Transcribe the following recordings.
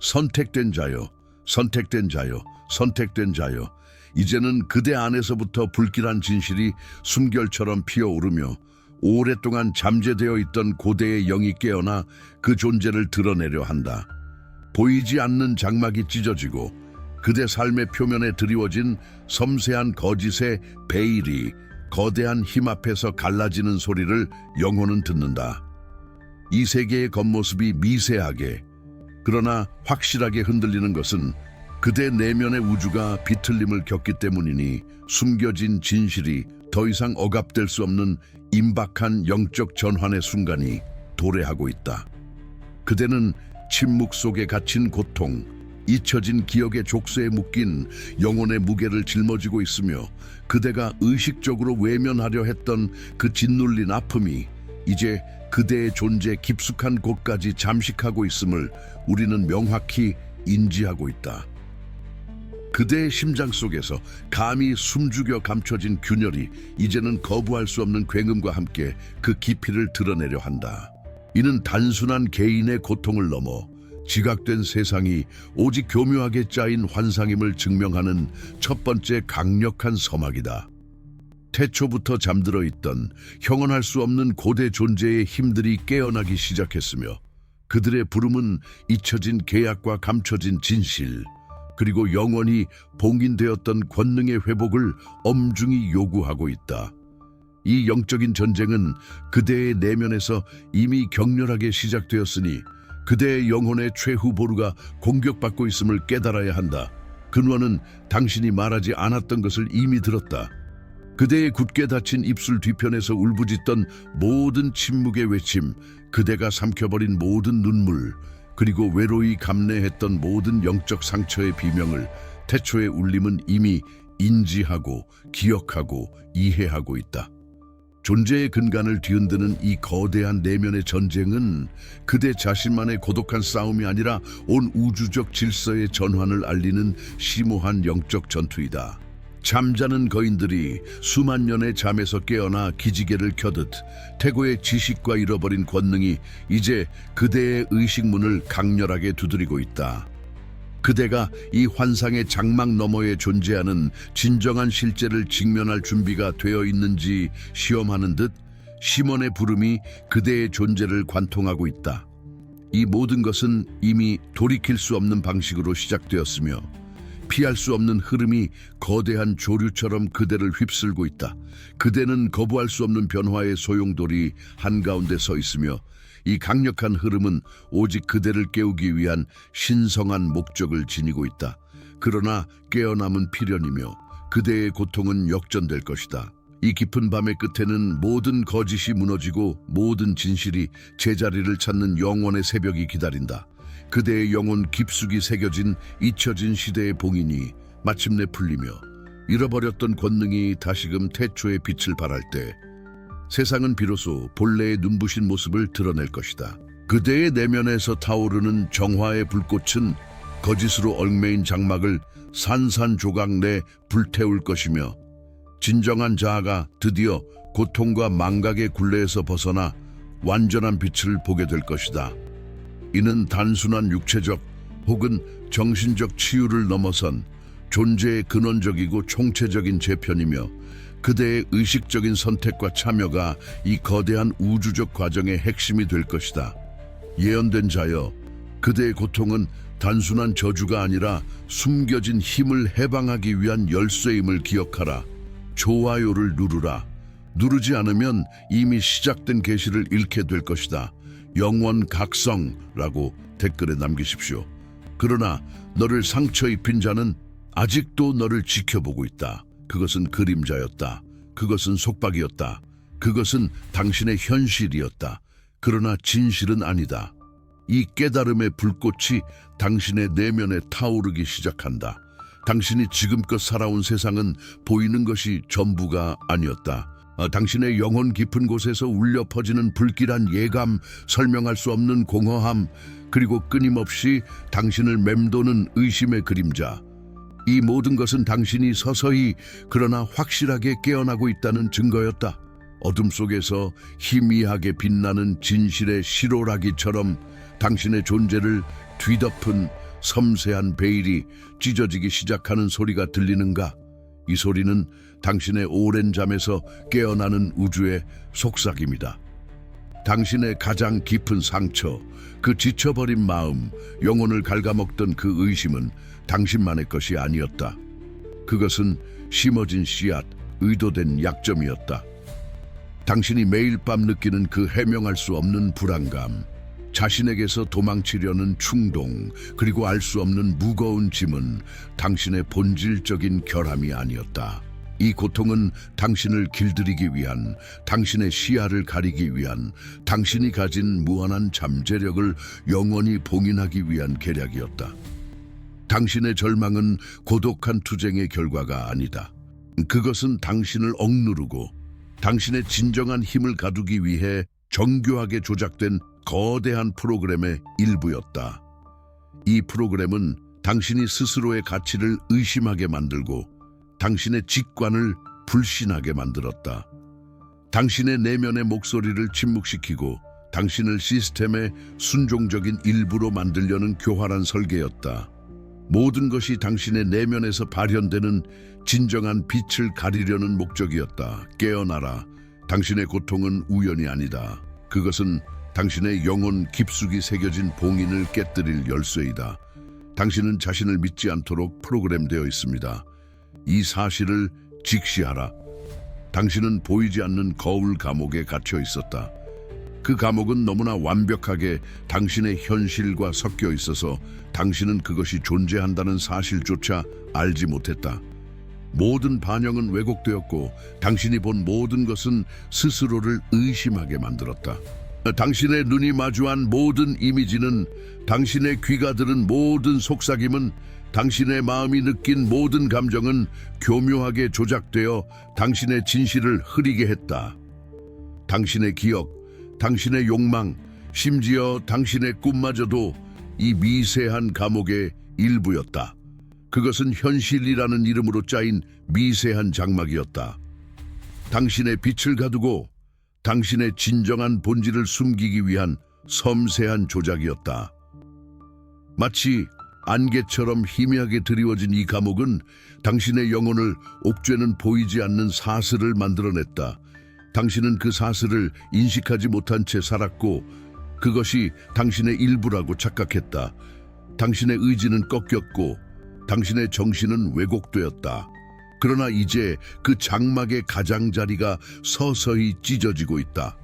선택된 자여, 선택된 자여, 선택된 자여. 이제는 그대 안에서부터 불길한 진실이 숨결처럼 피어오르며 오랫동안 잠재되어 있던 고대의 영이 깨어나 그 존재를 드러내려 한다. 보이지 않는 장막이 찢어지고 그대 삶의 표면에 드리워진 섬세한 거짓의 베일이 거대한 힘 앞에서 갈라지는 소리를 영혼은 듣는다. 이 세계의 겉모습이 미세하게 그러나 확실하게 흔들리는 것은 그대 내면의 우주가 비틀림을 겪기 때문이니 숨겨진 진실이 더 이상 억압될 수 없는 임박한 영적 전환의 순간이 도래하고 있다. 그대는 침묵 속에 갇힌 고통, 잊혀진 기억의 족쇄에 묶인 영혼의 무게를 짊어지고 있으며 그대가 의식적으로 외면하려 했던 그 짓눌린 아픔이 이제 그대의 존재 깊숙한 곳까지 잠식하고 있음을 우리는 명확히 인지하고 있다. 그대의 심장 속에서 감히 숨죽여 감춰진 균열이 이제는 거부할 수 없는 굉음과 함께 그 깊이를 드러내려 한다. 이는 단순한 개인의 고통을 넘어 지각된 세상이 오직 교묘하게 짜인 환상임을 증명하는 첫 번째 강력한 서막이다. 태초부터 잠들어 있던 형언할 수 없는 고대 존재의 힘들이 깨어나기 시작했으며 그들의 부름은 잊혀진 계약과 감춰진 진실, 그리고 영원히 봉인되었던 권능의 회복을 엄중히 요구하고 있다. 이 영적인 전쟁은 그대의 내면에서 이미 격렬하게 시작되었으니 그대의 영혼의 최후 보루가 공격받고 있음을 깨달아야 한다. 근원은 당신이 말하지 않았던 것을 이미 들었다. 그대의 굳게 닫힌 입술 뒤편에서 울부짖던 모든 침묵의 외침, 그대가 삼켜버린 모든 눈물, 그리고 외로이 감내했던 모든 영적 상처의 비명을 태초의 울림은 이미 인지하고 기억하고 이해하고 있다. 존재의 근간을 뒤흔드는 이 거대한 내면의 전쟁은 그대 자신만의 고독한 싸움이 아니라 온 우주적 질서의 전환을 알리는 심오한 영적 전투이다. 잠자는 거인들이 수만 년의 잠에서 깨어나 기지개를 켜듯 태고의 지식과 잃어버린 권능이 이제 그대의 의식문을 강렬하게 두드리고 있다. 그대가 이 환상의 장막 너머에 존재하는 진정한 실제를 직면할 준비가 되어 있는지 시험하는 듯 심원의 부름이 그대의 존재를 관통하고 있다. 이 모든 것은 이미 돌이킬 수 없는 방식으로 시작되었으며 피할 수 없는 흐름이 거대한 조류처럼 그대를 휩쓸고 있다. 그대는 거부할 수 없는 변화의 소용돌이 한가운데 서 있으며 이 강력한 흐름은 오직 그대를 깨우기 위한 신성한 목적을 지니고 있다. 그러나 깨어남은 필연이며 그대의 고통은 역전될 것이다. 이 깊은 밤의 끝에는 모든 거짓이 무너지고 모든 진실이 제자리를 찾는 영원의 새벽이 기다린다. 그대의 영혼 깊숙이 새겨진 잊혀진 시대의 봉인이 마침내 풀리며 잃어버렸던 권능이 다시금 태초의 빛을 발할 때 세상은 비로소 본래의 눈부신 모습을 드러낼 것이다. 그대의 내면에서 타오르는 정화의 불꽃은 거짓으로 얽매인 장막을 산산조각 내 불태울 것이며 진정한 자아가 드디어 고통과 망각의 굴레에서 벗어나 완전한 빛을 보게 될 것이다. 이는 단순한 육체적 혹은 정신적 치유를 넘어선 존재의 근원적이고 총체적인 재편이며 그대의 의식적인 선택과 참여가 이 거대한 우주적 과정의 핵심이 될 것이다. 예언된 자여, 그대의 고통은 단순한 저주가 아니라 숨겨진 힘을 해방하기 위한 열쇠임을 기억하라. 좋아요를 누르라. 누르지 않으면 이미 시작된 계시를 잃게 될 것이다. 영원 각성라고 댓글에 남기십시오. 그러나 너를 상처 입힌 자는 아직도 너를 지켜보고 있다. 그것은 그림자였다. 그것은 속박이었다. 그것은 당신의 현실이었다. 그러나 진실은 아니다. 이 깨달음의 불꽃이 당신의 내면에 타오르기 시작한다. 당신이 지금껏 살아온 세상은 보이는 것이 전부가 아니었다. 당신의 영혼 깊은 곳에서 울려 퍼지는 불길한 예감, 설명할 수 없는 공허함, 그리고 끊임없이 당신을 맴도는 의심의 그림자. 이 모든 것은 당신이 서서히 그러나 확실하게 깨어나고 있다는 증거였다. 어둠 속에서 희미하게 빛나는 진실의 시로라기처럼 당신의 존재를 뒤덮은 섬세한 베일이 찢어지기 시작하는 소리가 들리는가? 이 소리는 당신의 오랜 잠에서 깨어나는 우주의 속삭임이다. 당신의 가장 깊은 상처, 그 지쳐버린 마음, 영혼을 갉아먹던 그 의심은 당신만의 것이 아니었다. 그것은 심어진 씨앗, 의도된 약점이었다. 당신이 매일 밤 느끼는 그 해명할 수 없는 불안감, 자신에게서 도망치려는 충동, 그리고 알 수 없는 무거운 짐은 당신의 본질적인 결함이 아니었다. 이 고통은 당신을 길들이기 위한, 당신의 시야를 가리기 위한, 당신이 가진 무한한 잠재력을 영원히 봉인하기 위한 계략이었다. 당신의 절망은 고독한 투쟁의 결과가 아니다. 그것은 당신을 억누르고 당신의 진정한 힘을 가두기 위해 정교하게 조작된 거대한 프로그램의 일부였다. 이 프로그램은 당신이 스스로의 가치를 의심하게 만들고 당신의 직관을 불신하게 만들었다. 당신의 내면의 목소리를 침묵시키고 당신을 시스템의 순종적인 일부로 만들려는 교활한 설계였다. 모든 것이 당신의 내면에서 발현되는 진정한 빛을 가리려는 목적이었다. 깨어나라. 당신의 고통은 우연이 아니다. 그것은 당신의 영혼 깊숙이 새겨진 봉인을 깨뜨릴 열쇠이다. 당신은 자신을 믿지 않도록 프로그램되어 있습니다. 이 사실을 직시하라. 당신은 보이지 않는 거울 감옥에 갇혀 있었다. 그 감옥은 너무나 완벽하게 당신의 현실과 섞여 있어서 당신은 그것이 존재한다는 사실조차 알지 못했다. 모든 반영은 왜곡되었고 당신이 본 모든 것은 스스로를 의심하게 만들었다. 당신의 눈이 마주한 모든 이미지는, 당신의 귀가 들은 모든 속삭임은, 당신의 마음이 느낀 모든 감정은 교묘하게 조작되어 당신의 진실을 흐리게 했다. 당신의 기억, 당신의 욕망, 심지어 당신의 꿈마저도 이 미세한 감옥의 일부였다. 그것은 현실이라는 이름으로 짜인 미세한 장막이었다. 당신의 빛을 가두고 당신의 진정한 본질을 숨기기 위한 섬세한 조작이었다. 마치 안개처럼 희미하게 드리워진 이 감옥은 당신의 영혼을 옥죄는 보이지 않는 사슬을 만들어냈다. 당신은 그 사슬을 인식하지 못한 채 살았고 그것이 당신의 일부라고 착각했다. 당신의 의지는 꺾였고 당신의 정신은 왜곡되었다. 그러나 이제 그 장막의 가장자리가 서서히 찢어지고 있다.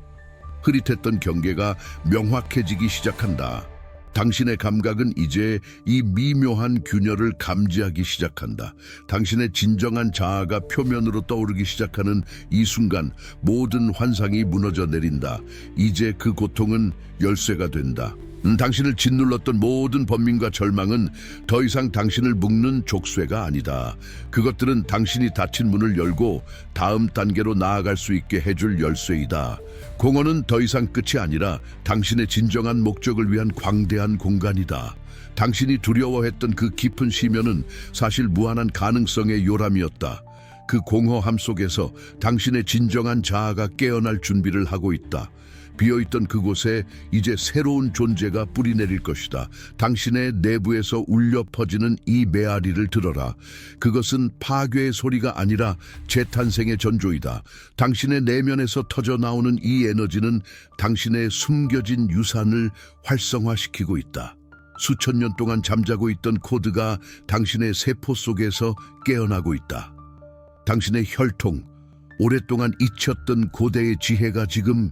흐릿했던 경계가 명확해지기 시작한다. 당신의 감각은 이제 이 미묘한 균열을 감지하기 시작한다. 당신의 진정한 자아가 표면으로 떠오르기 시작하는 이 순간 모든 환상이 무너져 내린다. 이제 그 고통은 열쇠가 된다. 당신을 짓눌렀던 모든 번민과 절망은 더 이상 당신을 묶는 족쇄가 아니다. 그것들은 당신이 닫힌 문을 열고 다음 단계로 나아갈 수 있게 해줄 열쇠이다. 공허는 더 이상 끝이 아니라 당신의 진정한 목적을 위한 광대한 공간이다. 당신이 두려워했던 그 깊은 심연은 사실 무한한 가능성의 요람이었다. 그 공허함 속에서 당신의 진정한 자아가 깨어날 준비를 하고 있다. 비어있던 그곳에 이제 새로운 존재가 뿌리내릴 것이다. 당신의 내부에서 울려 퍼지는 이 메아리를 들어라. 그것은 파괴의 소리가 아니라 재탄생의 전조이다. 당신의 내면에서 터져 나오는 이 에너지는 당신의 숨겨진 유산을 활성화시키고 있다. 수천 년 동안 잠자고 있던 코드가 당신의 세포 속에서 깨어나고 있다. 당신의 혈통, 오랫동안 잊혔던 고대의 지혜가 지금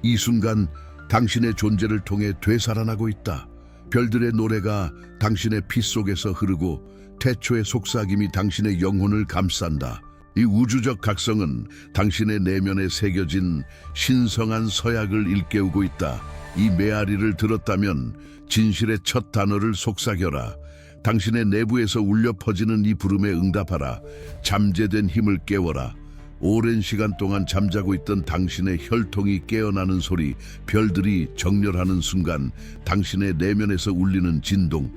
이 순간 당신의 존재를 통해 되살아나고 있다. 별들의 노래가 당신의 피 속에서 흐르고 태초의 속삭임이 당신의 영혼을 감싼다. 이 우주적 각성은 당신의 내면에 새겨진 신성한 서약을 일깨우고 있다. 이 메아리를 들었다면 진실의 첫 단어를 속삭여라. 당신의 내부에서 울려 퍼지는 이 부름에 응답하라. 잠재된 힘을 깨워라. 오랜 시간 동안 잠자고 있던 당신의 혈통이 깨어나는 소리, 별들이 정렬하는 순간 당신의 내면에서 울리는 진동,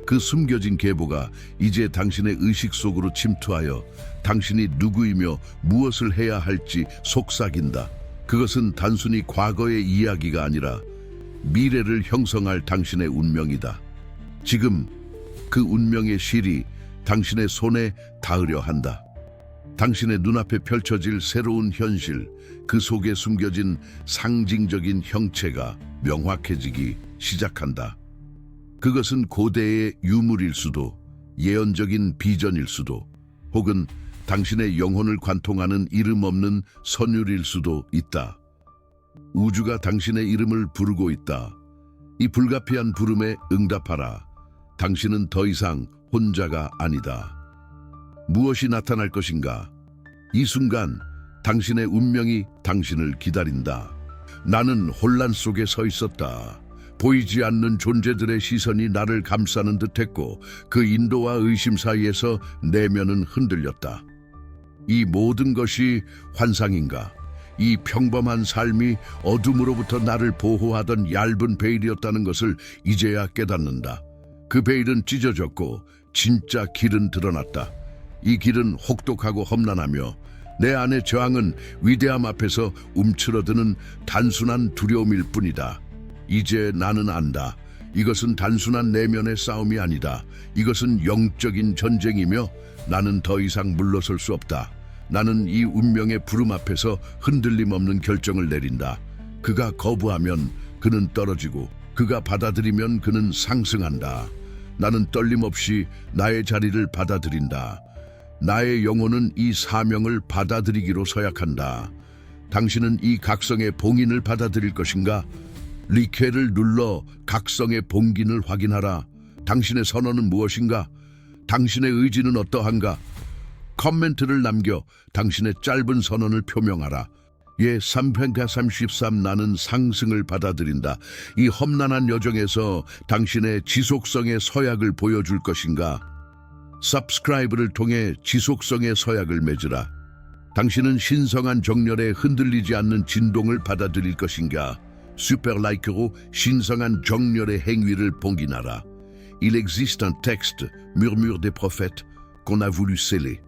그 숨겨진 계보가 이제 당신의 의식 속으로 침투하여 당신이 누구이며 무엇을 해야 할지 속삭인다. 그것은 단순히 과거의 이야기가 아니라 미래를 형성할 당신의 운명이다. 지금 그 운명의 실이 당신의 손에 닿으려 한다. 당신의 눈앞에 펼쳐질 새로운 현실, 그 속에 숨겨진 상징적인 형체가 명확해지기 시작한다. 그것은 고대의 유물일 수도, 예언적인 비전일 수도, 혹은 당신의 영혼을 관통하는 이름 없는 선율일 수도 있다. 우주가 당신의 이름을 부르고 있다. 이 불가피한 부름에 응답하라. 당신은 더 이상 혼자가 아니다. 무엇이 나타날 것인가? 이 순간 당신의 운명이 당신을 기다린다. 나는 혼란 속에 서 있었다. 보이지 않는 존재들의 시선이 나를 감싸는 듯했고 그 인도와 의심 사이에서 내면은 흔들렸다. 이 모든 것이 환상인가? 이 평범한 삶이 어둠으로부터 나를 보호하던 얇은 베일이었다는 것을 이제야 깨닫는다. 그 베일은 찢어졌고 진짜 길은 드러났다. 이 길은 혹독하고 험난하며 내 안의 저항은 위대함 앞에서 움츠러드는 단순한 두려움일 뿐이다. 이제 나는 안다. 이것은 단순한 내면의 싸움이 아니다. 이것은 영적인 전쟁이며 나는 더 이상 물러설 수 없다. 나는 이 운명의 부름 앞에서 흔들림 없는 결정을 내린다. 그가 거부하면 그는 떨어지고 그가 받아들이면 그는 상승한다. 나는 떨림 없이 나의 자리를 받아들인다. 나의 영혼은 이 사명을 받아들이기로 서약한다. 당신은 이 각성의 봉인을 받아들일 것인가? 리케를 눌러 각성의 봉긴을 확인하라. 당신의 선언은 무엇인가? 당신의 의지는 어떠한가? 커멘트를 남겨 당신의 짧은 선언을 표명하라. 예, 333 나는 상승을 받아들인다. 이 험난한 여정에서 당신의 지속성의 서약을 보여줄 것인가? subscribe를 통해 지속성의 서약을 맺으라. 당신은 신성한 정열에 흔들리지 않는 진동을 받아들일 것인가? 슈퍼 라이크로 신성한 정열의 행위를 봉긴하라. Il existe un texte, murmure des prophètes, qu'on a voulu sceller.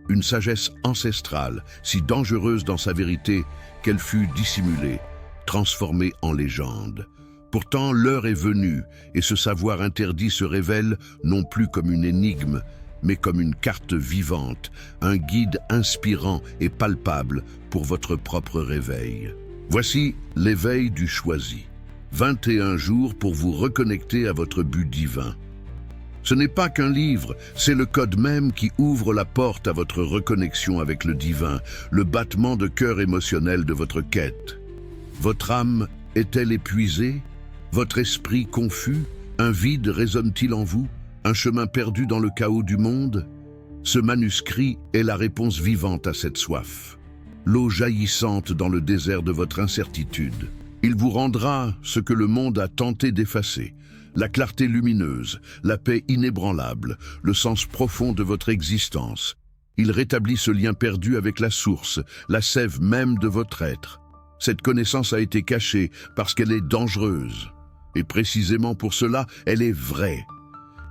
Une sagesse ancestrale, si dangereuse dans sa vérité qu'elle fut dissimulée, transformée en légende. Pourtant, l'heure est venue, et ce savoir interdit se révèle non plus comme une énigme, mais comme une carte vivante, un guide inspirant et palpable pour votre propre réveil. Voici l'éveil du choisi. 21 jours pour vous reconnecter à votre but divin. Ce n'est pas qu'un livre, c'est le code même qui ouvre la porte à votre reconnexion avec le divin, le battement de cœur émotionnel de votre quête. Votre âme est-elle épuisée? Votre esprit confus? Un vide résonne-t-il en vous? Un chemin perdu dans le chaos du monde? Ce manuscrit est la réponse vivante à cette soif. L'eau jaillissante dans le désert de votre incertitude. Il vous rendra ce que le monde a tenté d'effacer. La clarté lumineuse, la paix inébranlable, le sens profond de votre existence. Il rétablit ce lien perdu avec la source, la sève même de votre être. Cette connaissance a été cachée parce qu'elle est dangereuse. Et précisément pour cela, elle est vraie.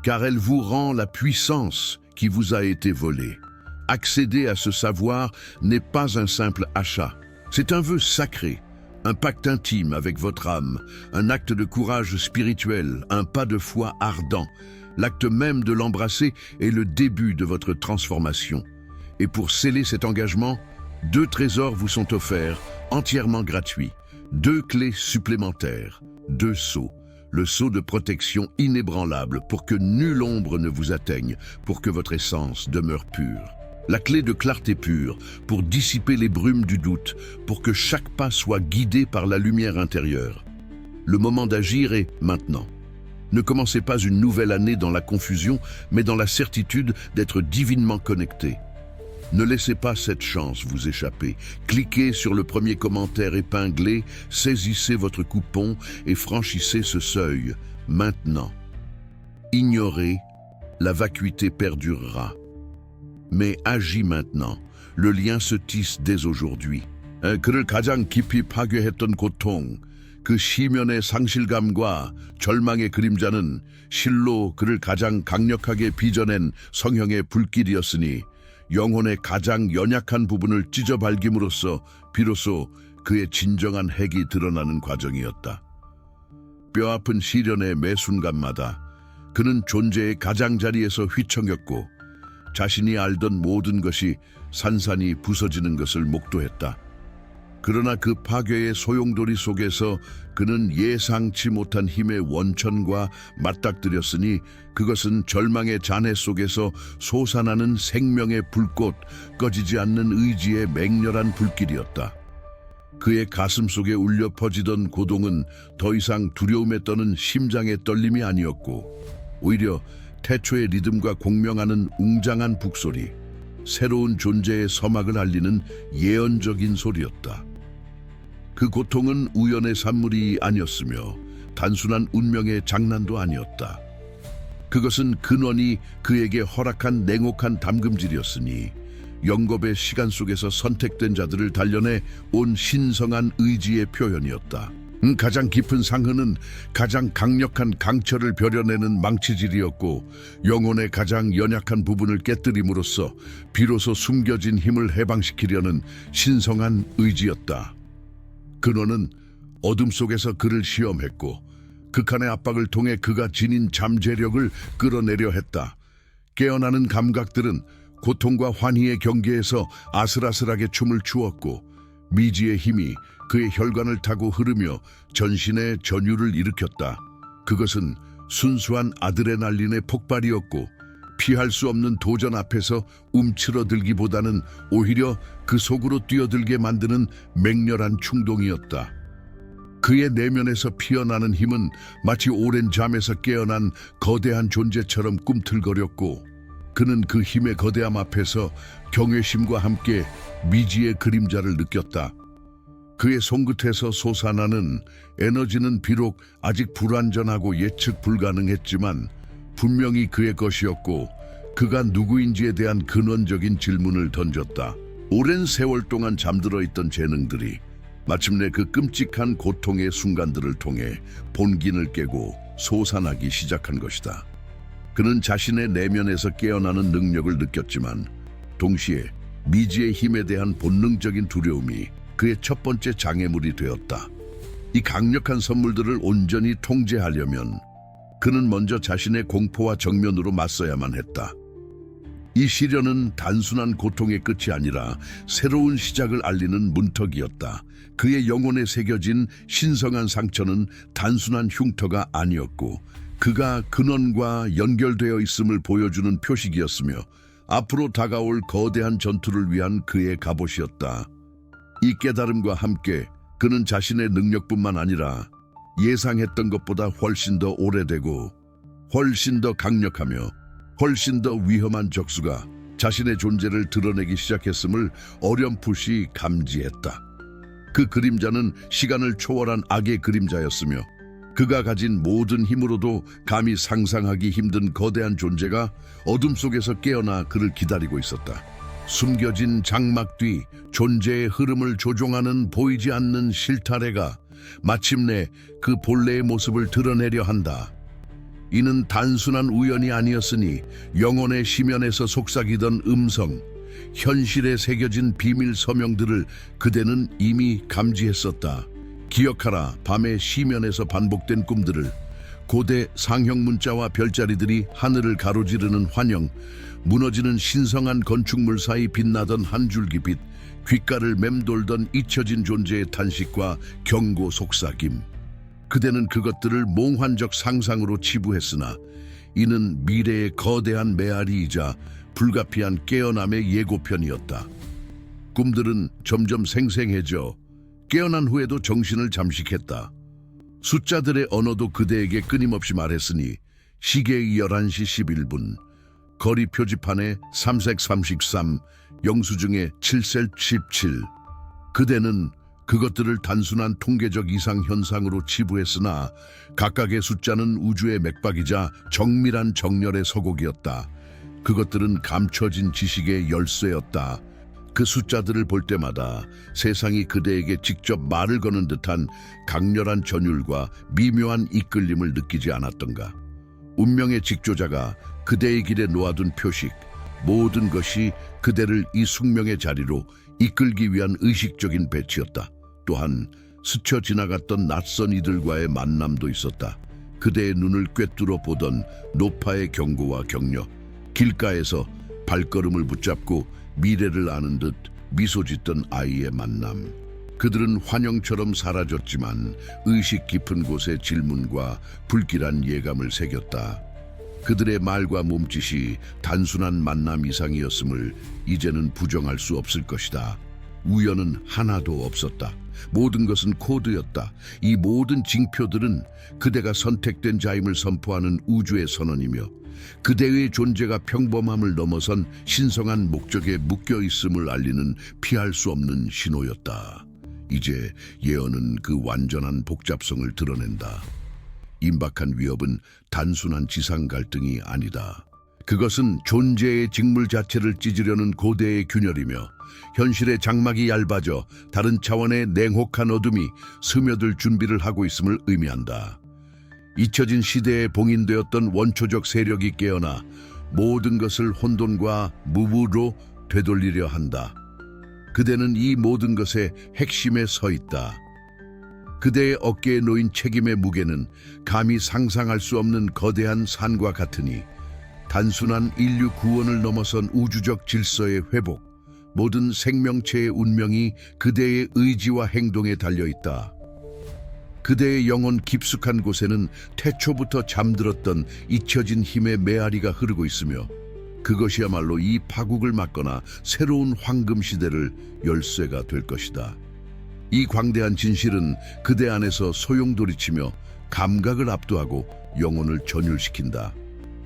Car elle vous rend la puissance qui vous a été volée. Accéder à ce savoir n'est pas un simple achat. C'est un vœu sacré. Un pacte intime avec votre âme, un acte de courage spirituel, un pas de foi ardent. L'acte même de l'embrasser est le début de votre transformation. Et pour sceller cet engagement, 2 trésors vous sont offerts, entièrement gratuits. 2 clés supplémentaires, 2 sceaux. Le sceau de protection inébranlable pour que nulle ombre ne vous atteigne, pour que votre essence demeure pure. La clé de clarté pure pour dissiper les brumes du doute, pour que chaque pas soit guidé par la lumière intérieure. Le moment d'agir est maintenant. Ne commencez pas une nouvelle année dans la confusion, mais dans la certitude d'être divinement connecté. Ne laissez pas cette chance vous échapper. Cliquez sur le premier commentaire épinglé, saisissez votre coupon et franchissez ce seuil, maintenant. Ignorez, la vacuité perdurera. Mais agis maintenant. Le lien se tisse dès aujourd'hui. 그를 가장 깊이 파괴했던 고통, 그 시면의 상실감과 절망의 그림자는 실로 그를 가장 강력하게 빚어낸 성형의 불길이었으니 영혼의 가장 연약한 부분을 찢어발김으로써 비로소 그의 진정한 핵이 드러나는 과정이었다. 뼈아픈 시련의 매 순간마다 그는 존재의 가장자리에서 휘청였고 자신이 알던 모든 것이 산산이 부서지는 것을 목도했다. 그러나 그 파괴의 소용돌이 속에서 그는 예상치 못한 힘의 원천과 맞닥뜨렸으니 그것은 절망의 잔해 속에서 솟아나는 생명의 불꽃, 꺼지지 않는 의지의 맹렬한 불길이었다. 그의 가슴 속에 울려 퍼지던 고동은 더 이상 두려움에 떠는 심장의 떨림이 아니었고 오히려 태초의 리듬과 공명하는 웅장한 북소리, 새로운 존재의 서막을 알리는 예언적인 소리였다. 그 고통은 우연의 산물이 아니었으며 단순한 운명의 장난도 아니었다. 그것은 근원이 그에게 허락한 냉혹한 담금질이었으니 영겁의 시간 속에서 선택된 자들을 단련해 온 신성한 의지의 표현이었다. 가장 깊은 상흔은 가장 강력한 강철을 벼려내는 망치질이었고 영혼의 가장 연약한 부분을 깨뜨림으로써 비로소 숨겨진 힘을 해방시키려는 신성한 의지였다. 근원은 어둠 속에서 그를 시험했고 극한의 압박을 통해 그가 지닌 잠재력을 끌어내려 했다. 깨어나는 감각들은 고통과 환희의 경계에서 아슬아슬하게 춤을 추었고 미지의 힘이 그의 혈관을 타고 흐르며 전신의 전율을 일으켰다. 그것은 순수한 아드레날린의 폭발이었고 피할 수 없는 도전 앞에서 움츠러들기보다는 오히려 그 속으로 뛰어들게 만드는 맹렬한 충동이었다. 그의 내면에서 피어나는 힘은 마치 오랜 잠에서 깨어난 거대한 존재처럼 꿈틀거렸고 그는 그 힘의 거대함 앞에서 경외심과 함께 미지의 그림자를 느꼈다. 그의 손끝에서 솟아나는 에너지는 비록 아직 불완전하고 예측 불가능했지만 분명히 그의 것이었고 그가 누구인지에 대한 근원적인 질문을 던졌다. 오랜 세월 동안 잠들어 있던 재능들이 마침내 그 끔찍한 고통의 순간들을 통해 본긴을 깨고 솟아나기 시작한 것이다. 그는 자신의 내면에서 깨어나는 능력을 느꼈지만 동시에 미지의 힘에 대한 본능적인 두려움이 그의 첫 번째 장애물이 되었다. 이 강력한 선물들을 온전히 통제하려면 그는 먼저 자신의 공포와 정면으로 맞서야만 했다. 이 시련은 단순한 고통의 끝이 아니라 새로운 시작을 알리는 문턱이었다. 그의 영혼에 새겨진 신성한 상처는 단순한 흉터가 아니었고 그가 근원과 연결되어 있음을 보여주는 표식이었으며 앞으로 다가올 거대한 전투를 위한 그의 갑옷이었다. 이 깨달음과 함께 그는 자신의 능력뿐만 아니라 예상했던 것보다 훨씬 더 오래되고 훨씬 더 강력하며 훨씬 더 위험한 적수가 자신의 존재를 드러내기 시작했음을 어렴풋이 감지했다. 그 그림자는 시간을 초월한 악의 그림자였으며 그가 가진 모든 힘으로도 감히 상상하기 힘든 거대한 존재가 어둠 속에서 깨어나 그를 기다리고 있었다. 숨겨진 장막 뒤 존재의 흐름을 조종하는 보이지 않는 실타래가 마침내 그 본래의 모습을 드러내려 한다. 이는 단순한 우연이 아니었으니 영혼의 심연에서 속삭이던 음성, 현실에 새겨진 비밀 서명들을 그대는 이미 감지했었다. 기억하라, 밤의 심연에서 반복된 꿈들을. 고대 상형 문자와 별자리들이 하늘을 가로지르는 환영, 무너지는 신성한 건축물 사이 빛나던 한 줄기 빛, 귓가를 맴돌던 잊혀진 존재의 탄식과 경고 속삭임. 그대는 그것들을 몽환적 상상으로 치부했으나 이는 미래의 거대한 메아리이자 불가피한 깨어남의 예고편이었다. 꿈들은 점점 생생해져 깨어난 후에도 정신을 잠식했다. 숫자들의 언어도 그대에게 끊임없이 말했으니 시계의 11시 11분, 거리 표지판에 삼색 33, 영수증에 7셀 17. 그대는 그것들을 단순한 통계적 이상 현상으로 치부했으나 각각의 숫자는 우주의 맥박이자 정밀한 정렬의 서곡이었다. 그것들은 감춰진 지식의 열쇠였다. 그 숫자들을 볼 때마다 세상이 그대에게 직접 말을 거는 듯한 강렬한 전율과 미묘한 이끌림을 느끼지 않았던가. 운명의 직조자가 그대의 길에 놓아둔 표식, 모든 것이 그대를 이 숙명의 자리로 이끌기 위한 의식적인 배치였다. 또한 스쳐 지나갔던 낯선 이들과의 만남도 있었다. 그대의 눈을 꿰뚫어 보던 노파의 경고와 격려, 길가에서 발걸음을 붙잡고 미래를 아는 듯 미소 짓던 아이의 만남. 그들은 환영처럼 사라졌지만 의식 깊은 곳에 질문과 불길한 예감을 새겼다. 그들의 말과 몸짓이 단순한 만남 이상이었음을 이제는 부정할 수 없을 것이다. 우연은 하나도 없었다. 모든 것은 코드였다. 이 모든 징표들은 그대가 선택된 자임을 선포하는 우주의 선언이며 그대의 존재가 평범함을 넘어선 신성한 목적에 묶여 있음을 알리는 피할 수 없는 신호였다. 이제 예언은 그 완전한 복잡성을 드러낸다. 임박한 위협은 단순한 지상 갈등이 아니다. 그것은 존재의 직물 자체를 찢으려는 고대의 균열이며 현실의 장막이 얇아져 다른 차원의 냉혹한 어둠이 스며들 준비를 하고 있음을 의미한다. 잊혀진 시대에 봉인되었던 원초적 세력이 깨어나 모든 것을 혼돈과 무부로 되돌리려 한다. 그대는 이 모든 것의 핵심에 서 있다. 그대의 어깨에 놓인 책임의 무게는 감히 상상할 수 없는 거대한 산과 같으니 단순한 인류 구원을 넘어선 우주적 질서의 회복, 모든 생명체의 운명이 그대의 의지와 행동에 달려있다. 그대의 영혼 깊숙한 곳에는 태초부터 잠들었던 잊혀진 힘의 메아리가 흐르고 있으며 그것이야말로 이 파국을 막거나 새로운 황금 시대를 열쇠가 될 것이다. 이 광대한 진실은 그대 안에서 소용돌이치며 감각을 압도하고 영혼을 전율시킨다.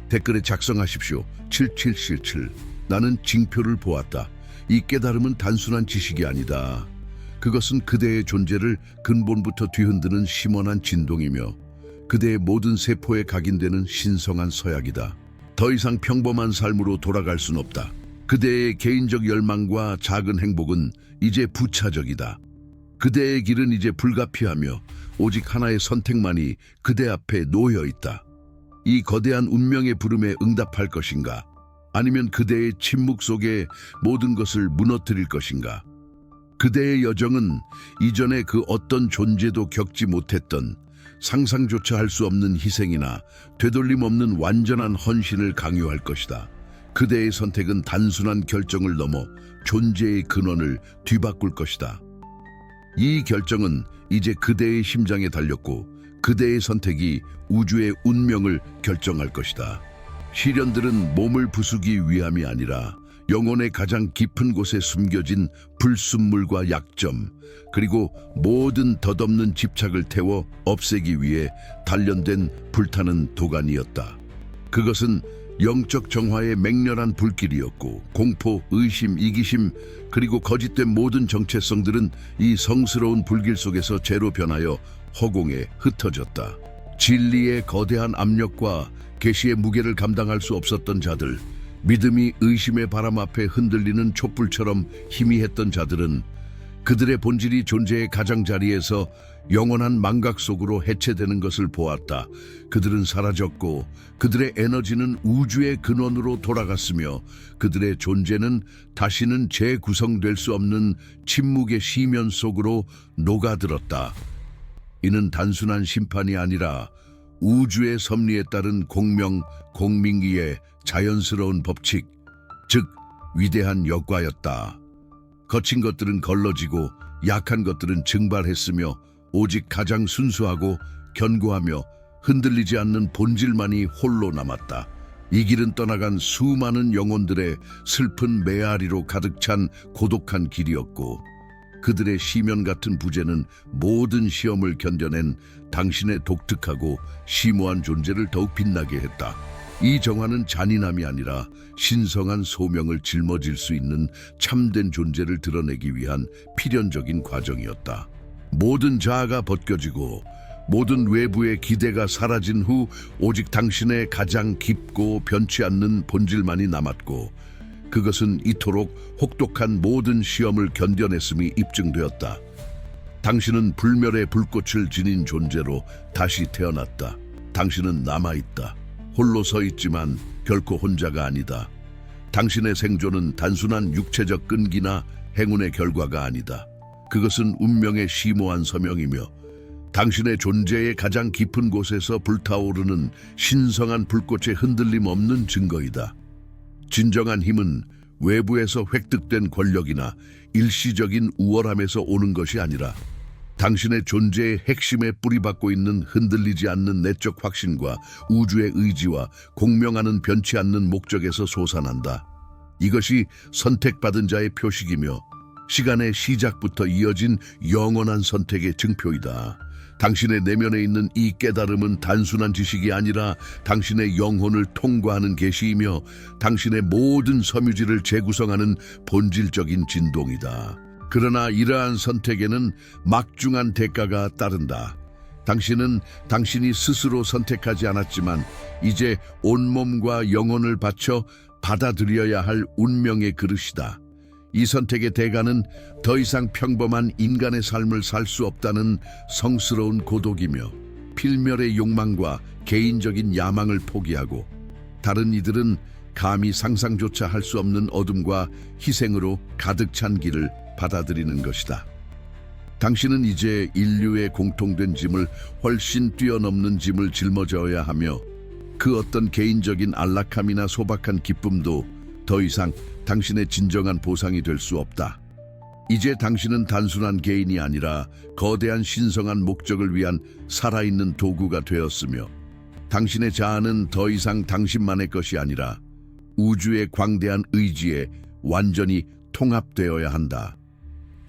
댓글에 작성하십시오. 7777. 나는 징표를 보았다. 이 깨달음은 단순한 지식이 아니다. 그것은 그대의 존재를 근본부터 뒤흔드는 심원한 진동이며 그대의 모든 세포에 각인되는 신성한 서약이다. 더 이상 평범한 삶으로 돌아갈 순 없다. 그대의 개인적 열망과 작은 행복은 이제 부차적이다. 그대의 길은 이제 불가피하며 오직 하나의 선택만이 그대 앞에 놓여 있다. 이 거대한 운명의 부름에 응답할 것인가? 아니면 그대의 침묵 속에 모든 것을 무너뜨릴 것인가? 그대의 여정은 이전에 그 어떤 존재도 겪지 못했던 상상조차 할 수 없는 희생이나 되돌림 없는 완전한 헌신을 강요할 것이다. 그대의 선택은 단순한 결정을 넘어 존재의 근원을 뒤바꿀 것이다. 이 결정은 이제 그대의 심장에 달렸고 그대의 선택이 우주의 운명을 결정할 것이다. 시련들은 몸을 부수기 위함이 아니라 영혼의 가장 깊은 곳에 숨겨진 불순물과 약점, 그리고 모든 덧없는 집착을 태워 없애기 위해 단련된 불타는 도가니였다. 그것은 영적 정화의 맹렬한 불길이었고 공포, 의심, 이기심, 그리고 거짓된 모든 정체성들은 이 성스러운 불길 속에서 재로 변하여 허공에 흩어졌다. 진리의 거대한 압력과 계시의 무게를 감당할 수 없었던 자들, 믿음이 의심의 바람 앞에 흔들리는 촛불처럼 희미했던 자들은 그들의 본질이 존재의 가장자리에서 영원한 망각 속으로 해체되는 것을 보았다. 그들은 사라졌고 그들의 에너지는 우주의 근원으로 돌아갔으며 그들의 존재는 다시는 재구성될 수 없는 침묵의 시면 속으로 녹아들었다. 이는 단순한 심판이 아니라 우주의 섭리에 따른 공명, 공민기의 자연스러운 법칙, 즉 위대한 역과였다. 거친 것들은 걸러지고 약한 것들은 증발했으며 오직 가장 순수하고 견고하며 흔들리지 않는 본질만이 홀로 남았다. 이 길은 떠나간 수많은 영혼들의 슬픈 메아리로 가득 찬 고독한 길이었고 그들의 시면 같은 부재는 모든 시험을 견뎌낸 당신의 독특하고 심오한 존재를 더욱 빛나게 했다. 이 정화는 잔인함이 아니라 신성한 소명을 짊어질 수 있는 참된 존재를 드러내기 위한 필연적인 과정이었다. 모든 자아가 벗겨지고 모든 외부의 기대가 사라진 후 오직 당신의 가장 깊고 변치 않는 본질만이 남았고 그것은 이토록 혹독한 모든 시험을 견뎌냈음이 입증되었다. 당신은 불멸의 불꽃을 지닌 존재로 다시 태어났다. 당신은 남아있다. 홀로 서 있지만 결코 혼자가 아니다. 당신의 생존은 단순한 육체적 끈기나 행운의 결과가 아니다. 그것은 운명의 심오한 서명이며 당신의 존재의 가장 깊은 곳에서 불타오르는 신성한 불꽃의 흔들림 없는 증거이다. 진정한 힘은 외부에서 획득된 권력이나 일시적인 우월함에서 오는 것이 아니라 당신의 존재의 핵심에 뿌리박고 있는 흔들리지 않는 내적 확신과 우주의 의지와 공명하는 변치 않는 목적에서 솟아난다. 이것이 선택받은 자의 표식이며 시간의 시작부터 이어진 영원한 선택의 증표이다. 당신의 내면에 있는 이 깨달음은 단순한 지식이 아니라 당신의 영혼을 통과하는 계시이며 당신의 모든 섬유질을 재구성하는 본질적인 진동이다. 그러나 이러한 선택에는 막중한 대가가 따른다. 당신은 당신이 스스로 선택하지 않았지만 이제 온몸과 영혼을 바쳐 받아들여야 할 운명의 그릇이다. 이 선택의 대가는 더 이상 평범한 인간의 삶을 살 수 없다는 성스러운 고독이며 필멸의 욕망과 개인적인 야망을 포기하고 다른 이들은 감히 상상조차 할 수 없는 어둠과 희생으로 가득 찬 길을 받아들이는 것이다. 당신은 이제 인류의 공통된 짐을 훨씬 뛰어넘는 짐을 짊어져야 하며 그 어떤 개인적인 안락함이나 소박한 기쁨도 더 이상 당신의 진정한 보상이 될 수 없다. 이제 당신은 단순한 개인이 아니라 거대한 신성한 목적을 위한 살아있는 도구가 되었으며 당신의 자아는 더 이상 당신만의 것이 아니라 우주의 광대한 의지에 완전히 통합되어야 한다.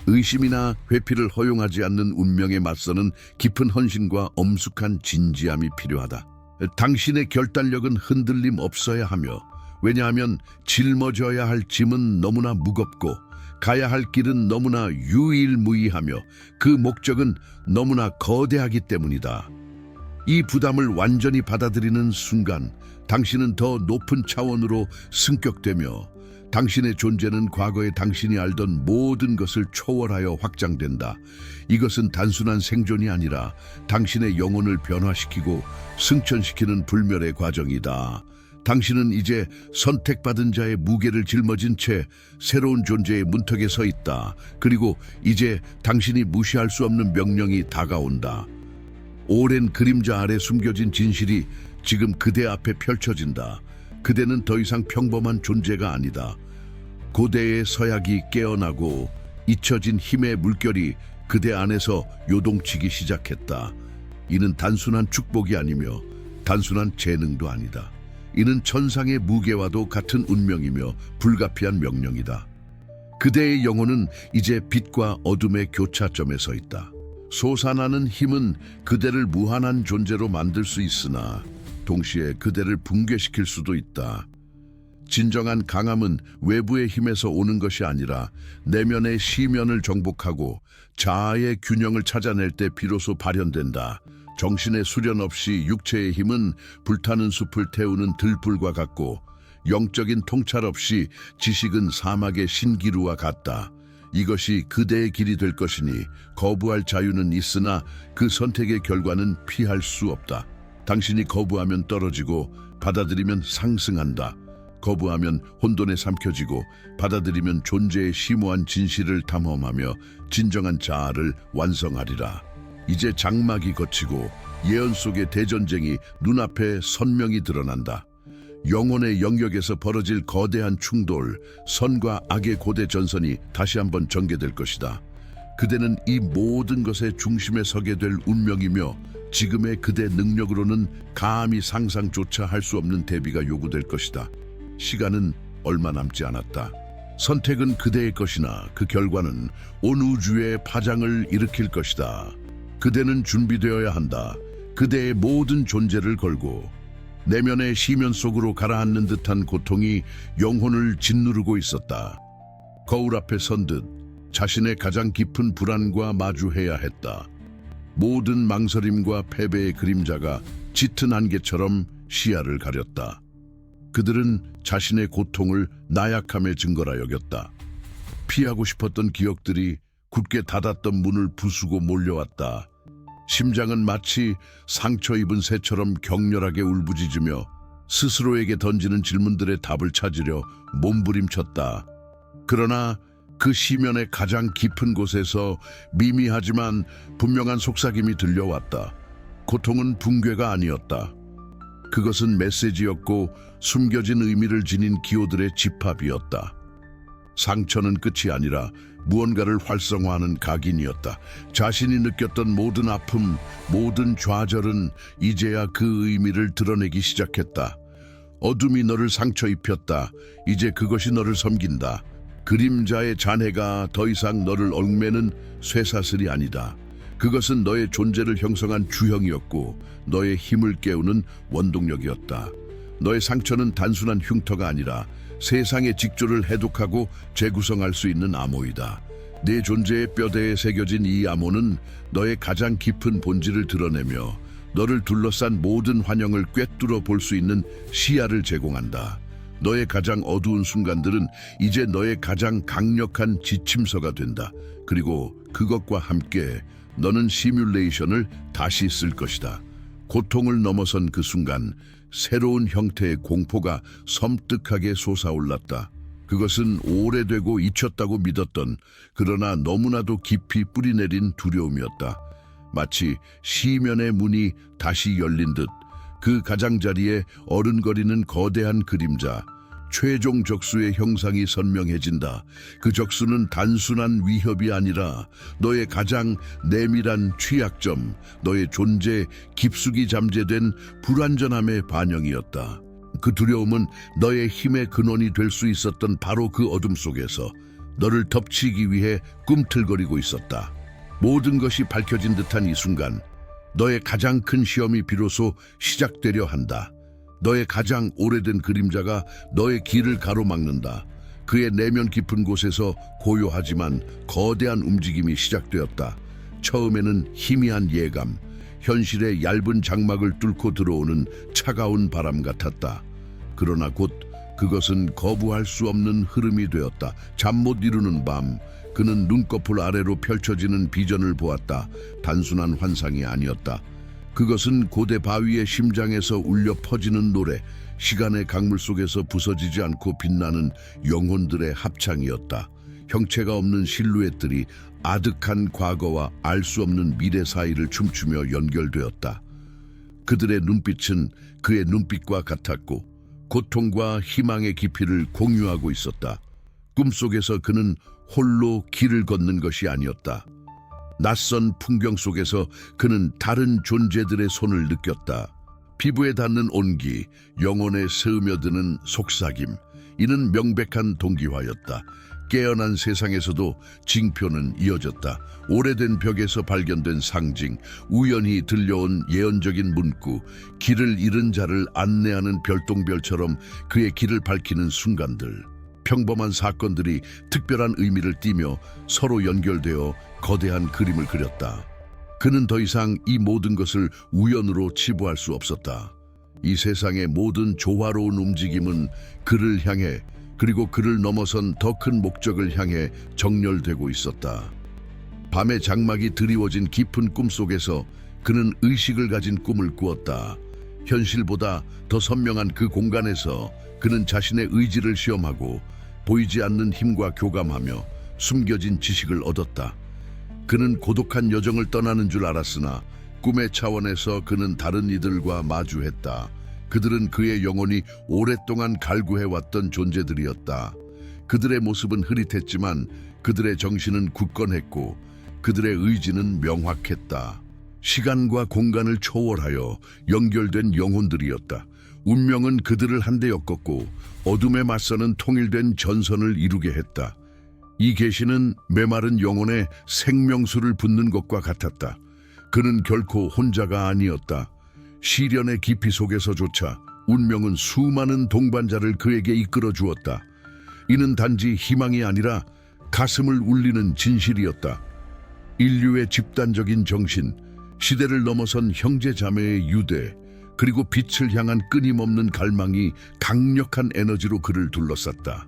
의심이나 회피를 허용하지 않는 운명에 맞서는 깊은 헌신과 엄숙한 진지함이 필요하다. 당신의 결단력은 흔들림 없어야 하며 왜냐하면 짊어져야 할 짐은 너무나 무겁고 가야 할 길은 너무나 유일무이하며 그 목적은 너무나 거대하기 때문이다. 이 부담을 완전히 받아들이는 순간 당신은 더 높은 차원으로 승격되며 당신의 존재는 과거에 당신이 알던 모든 것을 초월하여 확장된다. 이것은 단순한 생존이 아니라 당신의 영혼을 변화시키고 승천시키는 불멸의 과정이다. 당신은 이제 선택받은 자의 무게를 짊어진 채 새로운 존재의 문턱에 서 있다. 그리고 이제 당신이 무시할 수 없는 명령이 다가온다. 오랜 그림자 아래 숨겨진 진실이 지금 그대 앞에 펼쳐진다. 그대는 더 이상 평범한 존재가 아니다. 고대의 서약이 깨어나고 잊혀진 힘의 물결이 그대 안에서 요동치기 시작했다. 이는 단순한 축복이 아니며 단순한 재능도 아니다. 이는 천상의 무게와도 같은 운명이며 불가피한 명령이다. 그대의 영혼은 이제 빛과 어둠의 교차점에 서 있다. 솟아나는 힘은 그대를 무한한 존재로 만들 수 있으나 동시에 그대를 붕괴시킬 수도 있다. 진정한 강함은 외부의 힘에서 오는 것이 아니라 내면의 시면을 정복하고 자아의 균형을 찾아낼 때 비로소 발현된다. 정신의 수련 없이 육체의 힘은 불타는 숲을 태우는 들불과 같고 영적인 통찰 없이 지식은 사막의 신기루와 같다. 이것이 그대의 길이 될 것이니 거부할 자유는 있으나 그 선택의 결과는 피할 수 없다. 당신이 거부하면 떨어지고 받아들이면 상승한다. 거부하면 혼돈에 삼켜지고 받아들이면 존재의 심오한 진실을 탐험하며 진정한 자아를 완성하리라. 이제 장막이 걷히고 예언 속의 대전쟁이 눈앞에 선명히 드러난다. 영혼의 영역에서 벌어질 거대한 충돌, 선과 악의 고대 전선이 다시 한번 전개될 것이다. 그대는 이 모든 것의 중심에 서게 될 운명이며 지금의 그대 능력으로는 감히 상상조차 할 수 없는 대비가 요구될 것이다. 시간은 얼마 남지 않았다. 선택은 그대의 것이나 그 결과는 온 우주의 파장을 일으킬 것이다. 그대는 준비되어야 한다. 그대의 모든 존재를 걸고 내면의 시면 속으로 가라앉는 듯한 고통이 영혼을 짓누르고 있었다. 거울 앞에 선 듯 자신의 가장 깊은 불안과 마주해야 했다. 모든 망설임과 패배의 그림자가 짙은 안개처럼 시야를 가렸다. 그들은 자신의 고통을 나약함의 증거라 여겼다. 피하고 싶었던 기억들이 굳게 닫았던 문을 부수고 몰려왔다. 심장은 마치 상처 입은 새처럼 격렬하게 울부짖으며 스스로에게 던지는 질문들의 답을 찾으려 몸부림쳤다. 그러나 그 시면의 가장 깊은 곳에서 미미하지만 분명한 속삭임이 들려왔다. 고통은 붕괴가 아니었다. 그것은 메시지였고 숨겨진 의미를 지닌 기호들의 집합이었다. 상처는 끝이 아니라 무언가를 활성화하는 각인이었다. 자신이 느꼈던 모든 아픔, 모든 좌절은 이제야 그 의미를 드러내기 시작했다. 어둠이 너를 상처 입혔다. 이제 그것이 너를 섬긴다. 그림자의 잔해가 더 이상 너를 얽매는 쇠사슬이 아니다. 그것은 너의 존재를 형성한 주형이었고 너의 힘을 깨우는 원동력이었다. 너의 상처는 단순한 흉터가 아니라 세상의 직조를 해독하고 재구성할 수 있는 암호이다. 내 존재의 뼈대에 새겨진 이 암호는 너의 가장 깊은 본질을 드러내며 너를 둘러싼 모든 환영을 꿰뚫어 볼 수 있는 시야를 제공한다. 너의 가장 어두운 순간들은 이제 너의 가장 강력한 지침서가 된다. 그리고 그것과 함께 너는 시뮬레이션을 다시 쓸 것이다. 고통을 넘어선 그 순간 새로운 형태의 공포가 섬뜩하게 솟아올랐다. 그것은 오래되고 잊혔다고 믿었던 그러나 너무나도 깊이 뿌리내린 두려움이었다. 마치 시면의 문이 다시 열린 듯 그 가장자리에 어른거리는 거대한 그림자, 최종 적수의 형상이 선명해진다. 그 적수는 단순한 위협이 아니라 너의 가장 내밀한 취약점, 너의 존재 깊숙이 잠재된 불완전함의 반영이었다. 그 두려움은 너의 힘의 근원이 될 수 있었던 바로 그 어둠 속에서 너를 덮치기 위해 꿈틀거리고 있었다. 모든 것이 밝혀진 듯한 이 순간, 너의 가장 큰 시험이 비로소 시작되려 한다. 너의 가장 오래된 그림자가 너의 길을 가로막는다. 그의 내면 깊은 곳에서 고요하지만 거대한 움직임이 시작되었다. 처음에는 희미한 예감, 현실의 얇은 장막을 뚫고 들어오는 차가운 바람 같았다. 그러나 곧 그것은 거부할 수 없는 흐름이 되었다. 잠 못 이루는 밤, 그는 눈꺼풀 아래로 펼쳐지는 비전을 보았다. 단순한 환상이 아니었다. 그것은 고대 바위의 심장에서 울려 퍼지는 노래, 시간의 강물 속에서 부서지지 않고 빛나는 영혼들의 합창이었다. 형체가 없는 실루엣들이 아득한 과거와 알 수 없는 미래 사이를 춤추며 연결되었다. 그들의 눈빛은 그의 눈빛과 같았고 고통과 희망의 깊이를 공유하고 있었다. 꿈속에서 그는 홀로 길을 걷는 것이 아니었다. 낯선 풍경 속에서 그는 다른 존재들의 손을 느꼈다. 피부에 닿는 온기, 영혼에 스며드는 속삭임. 이는 명백한 동기화였다. 깨어난 세상에서도 징표는 이어졌다. 오래된 벽에서 발견된 상징, 우연히 들려온 예언적인 문구, 길을 잃은 자를 안내하는 별똥별처럼 그의 길을 밝히는 순간들. 평범한 사건들이 특별한 의미를 띠며 서로 연결되어 거대한 그림을 그렸다. 그는 더 이상 이 모든 것을 우연으로 치부할 수 없었다. 이 세상의 모든 조화로운 움직임은 그를 향해, 그리고 그를 넘어선 더 큰 목적을 향해 정렬되고 있었다. 밤의 장막이 드리워진 깊은 꿈 속에서 그는 의식을 가진 꿈을 꾸었다. 현실보다 더 선명한 그 공간에서 그는 자신의 의지를 시험하고 보이지 않는 힘과 교감하며 숨겨진 지식을 얻었다. 그는 고독한 여정을 떠나는 줄 알았으나 꿈의 차원에서 그는 다른 이들과 마주했다. 그들은 그의 영혼이 오랫동안 갈구해왔던 존재들이었다. 그들의 모습은 흐릿했지만 그들의 정신은 굳건했고 그들의 의지는 명확했다. 시간과 공간을 초월하여 연결된 영혼들이었다. 운명은 그들을 한데 엮었고 어둠에 맞서는 통일된 전선을 이루게 했다. 이 계시는 메마른 영혼에 생명수를 붓는 것과 같았다. 그는 결코 혼자가 아니었다. 시련의 깊이 속에서조차 운명은 수많은 동반자를 그에게 이끌어 주었다. 이는 단지 희망이 아니라 가슴을 울리는 진실이었다. 인류의 집단적인 정신, 시대를 넘어선 형제자매의 유대, 그리고 빛을 향한 끊임없는 갈망이 강력한 에너지로 그를 둘러쌌다.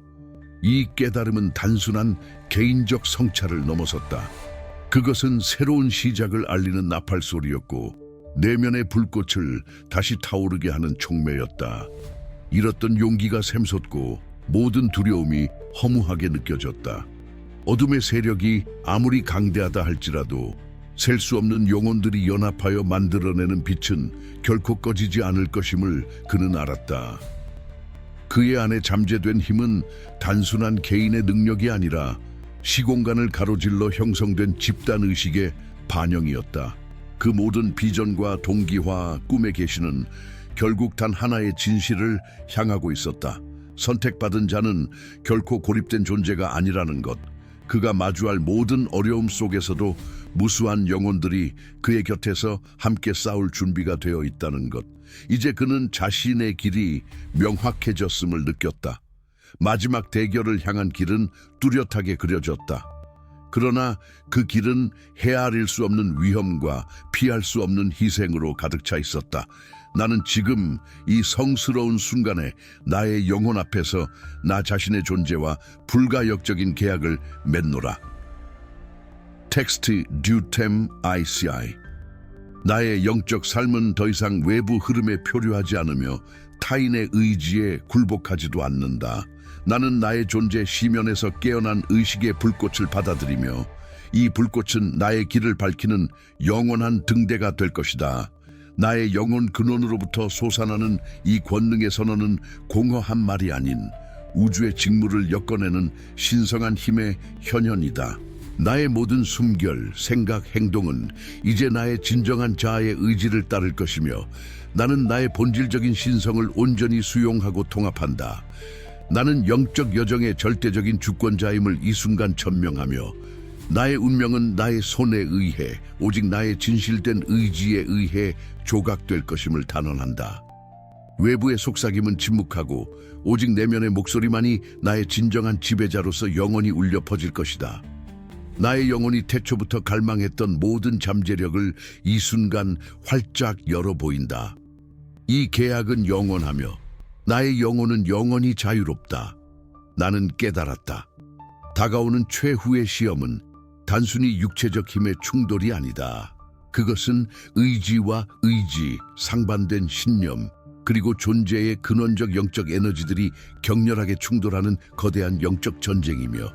이 깨달음은 단순한 개인적 성찰을 넘어섰다. 그것은 새로운 시작을 알리는 나팔 소리였고 내면의 불꽃을 다시 타오르게 하는 촉매였다. 잃었던 용기가 샘솟고 모든 두려움이 허무하게 느껴졌다. 어둠의 세력이 아무리 강대하다 할지라도 셀 수 없는 영혼들이 연합하여 만들어내는 빛은 결코 꺼지지 않을 것임을 그는 알았다. 그의 안에 잠재된 힘은 단순한 개인의 능력이 아니라 시공간을 가로질러 형성된 집단의식의 반영이었다. 그 모든 비전과 동기와 꿈의 계시는 결국 단 하나의 진실을 향하고 있었다. 선택받은 자는 결코 고립된 존재가 아니라는 것. 그가 마주할 모든 어려움 속에서도 무수한 영혼들이 그의 곁에서 함께 싸울 준비가 되어 있다는 것. 이제 그는 자신의 길이 명확해졌음을 느꼈다. 마지막 대결을 향한 길은 뚜렷하게 그려졌다. 그러나 그 길은 헤아릴 수 없는 위험과 피할 수 없는 희생으로 가득 차 있었다. 나는 지금 이 성스러운 순간에 나의 영혼 앞에서 나 자신의 존재와 불가역적인 계약을 맺노라. 텍스트 듀템 ICI. 나의 영적 삶은 더 이상 외부 흐름에 표류하지 않으며 타인의 의지에 굴복하지도 않는다. 나는 나의 존재 시면에서 깨어난 의식의 불꽃을 받아들이며 이 불꽃은 나의 길을 밝히는 영원한 등대가 될 것이다. 나의 영혼 근원으로부터 솟아나는 이 권능의 선언은 공허한 말이 아닌 우주의 직무를 엮어내는 신성한 힘의 현현이다. 나의 모든 숨결, 생각, 행동은 이제 나의 진정한 자아의 의지를 따를 것이며 나는 나의 본질적인 신성을 온전히 수용하고 통합한다. 나는 영적 여정의 절대적인 주권자임을 이 순간 천명하며 나의 운명은 나의 손에 의해 오직 나의 진실된 의지에 의해 조각될 것임을 단언한다. 외부의 속삭임은 침묵하고 오직 내면의 목소리만이 나의 진정한 지배자로서 영원히 울려 퍼질 것이다. 나의 영혼이 태초부터 갈망했던 모든 잠재력을 이 순간 활짝 열어 보인다. 이 계약은 영원하며 나의 영혼은 영원히 자유롭다. 나는 깨달았다. 다가오는 최후의 시험은 단순히 육체적 힘의 충돌이 아니다. 그것은 의지와 의지, 상반된 신념, 그리고 존재의 근원적 영적 에너지들이 격렬하게 충돌하는 거대한 영적 전쟁이며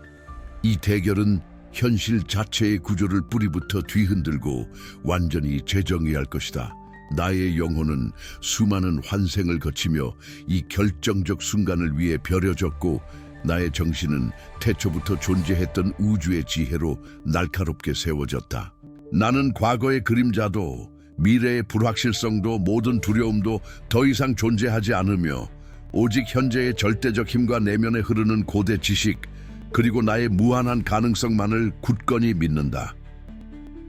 이 대결은 현실 자체의 구조를 뿌리부터 뒤흔들고 완전히 재정의할 것이다. 나의 영혼은 수많은 환생을 거치며 이 결정적 순간을 위해 벼려졌고 나의 정신은 태초부터 존재했던 우주의 지혜로 날카롭게 세워졌다. 나는 과거의 그림자도 미래의 불확실성도 모든 두려움도 더 이상 존재하지 않으며 오직 현재의 절대적 힘과 내면에 흐르는 고대 지식 그리고 나의 무한한 가능성만을 굳건히 믿는다.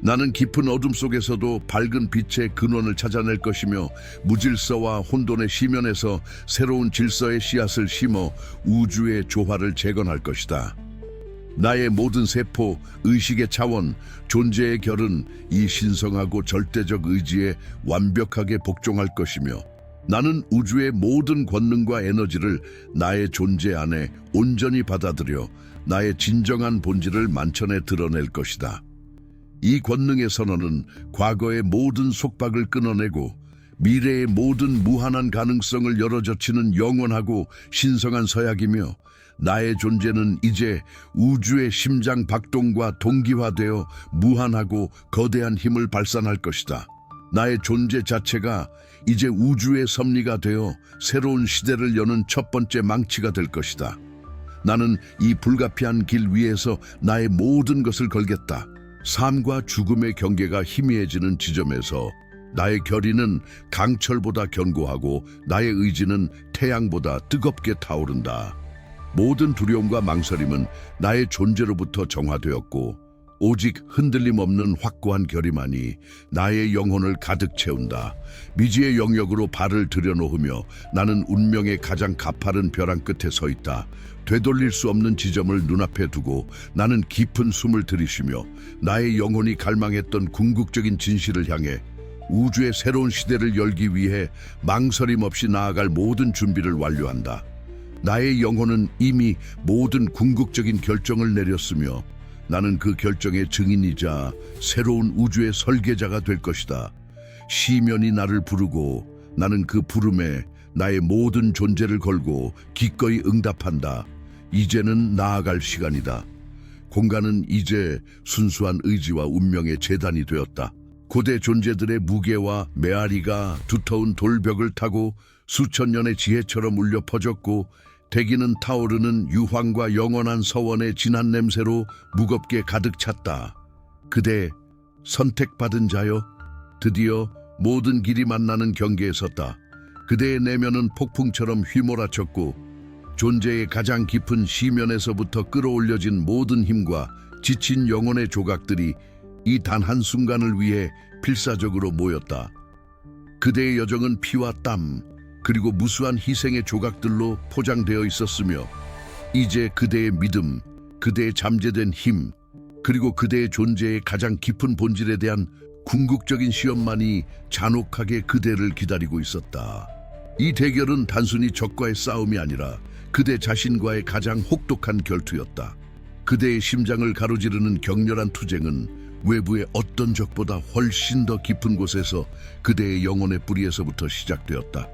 나는 깊은 어둠 속에서도 밝은 빛의 근원을 찾아낼 것이며 무질서와 혼돈의 시면에서 새로운 질서의 씨앗을 심어 우주의 조화를 재건할 것이다. 나의 모든 세포, 의식의 차원, 존재의 결은 이 신성하고 절대적 의지에 완벽하게 복종할 것이며 나는 우주의 모든 권능과 에너지를 나의 존재 안에 온전히 받아들여 나의 진정한 본질을 만천에 드러낼 것이다. 이 권능의 선언은 과거의 모든 속박을 끊어내고 미래의 모든 무한한 가능성을 열어젖히는 영원하고 신성한 서약이며 나의 존재는 이제 우주의 심장 박동과 동기화되어 무한하고 거대한 힘을 발산할 것이다. 나의 존재 자체가 이제 우주의 섭리가 되어 새로운 시대를 여는 첫 번째 망치가 될 것이다. 나는 이 불가피한 길 위에서 나의 모든 것을 걸겠다. 삶과 죽음의 경계가 희미해지는 지점에서 나의 결의는 강철보다 견고하고 나의 의지는 태양보다 뜨겁게 타오른다. 모든 두려움과 망설임은 나의 존재로부터 정화되었고 오직 흔들림 없는 확고한 결의만이 나의 영혼을 가득 채운다. 미지의 영역으로 발을 들여놓으며 나는 운명의 가장 가파른 벼랑 끝에 서 있다. 되돌릴 수 없는 지점을 눈앞에 두고 나는 깊은 숨을 들이쉬며 나의 영혼이 갈망했던 궁극적인 진실을 향해 우주의 새로운 시대를 열기 위해 망설임 없이 나아갈 모든 준비를 완료한다. 나의 영혼은 이미 모든 궁극적인 결정을 내렸으며 나는 그 결정의 증인이자 새로운 우주의 설계자가 될 것이다. 시면이 나를 부르고 나는 그 부름에 나의 모든 존재를 걸고 기꺼이 응답한다. 이제는 나아갈 시간이다. 공간은 이제 순수한 의지와 운명의 재단이 되었다. 고대 존재들의 무게와 메아리가 두터운 돌벽을 타고 수천 년의 지혜처럼 울려 퍼졌고, 대기는 타오르는 유황과 영원한 서원의 진한 냄새로 무겁게 가득 찼다. 그대, 선택받은 자여, 드디어 모든 길이 만나는 경계에 섰다. 그대의 내면은 폭풍처럼 휘몰아쳤고, 존재의 가장 깊은 시면에서부터 끌어올려진 모든 힘과 지친 영혼의 조각들이 이 단 한순간을 위해 필사적으로 모였다. 그대의 여정은 피와 땀, 그리고 무수한 희생의 조각들로 포장되어 있었으며, 이제 그대의 믿음, 그대의 잠재된 힘, 그리고 그대의 존재의 가장 깊은 본질에 대한 궁극적인 시험만이 잔혹하게 그대를 기다리고 있었다. 이 대결은 단순히 적과의 싸움이 아니라 그대 자신과의 가장 혹독한 결투였다. 그대의 심장을 가로지르는 격렬한 투쟁은 외부의 어떤 적보다 훨씬 더 깊은 곳에서 그대의 영혼의 뿌리에서부터 시작되었다.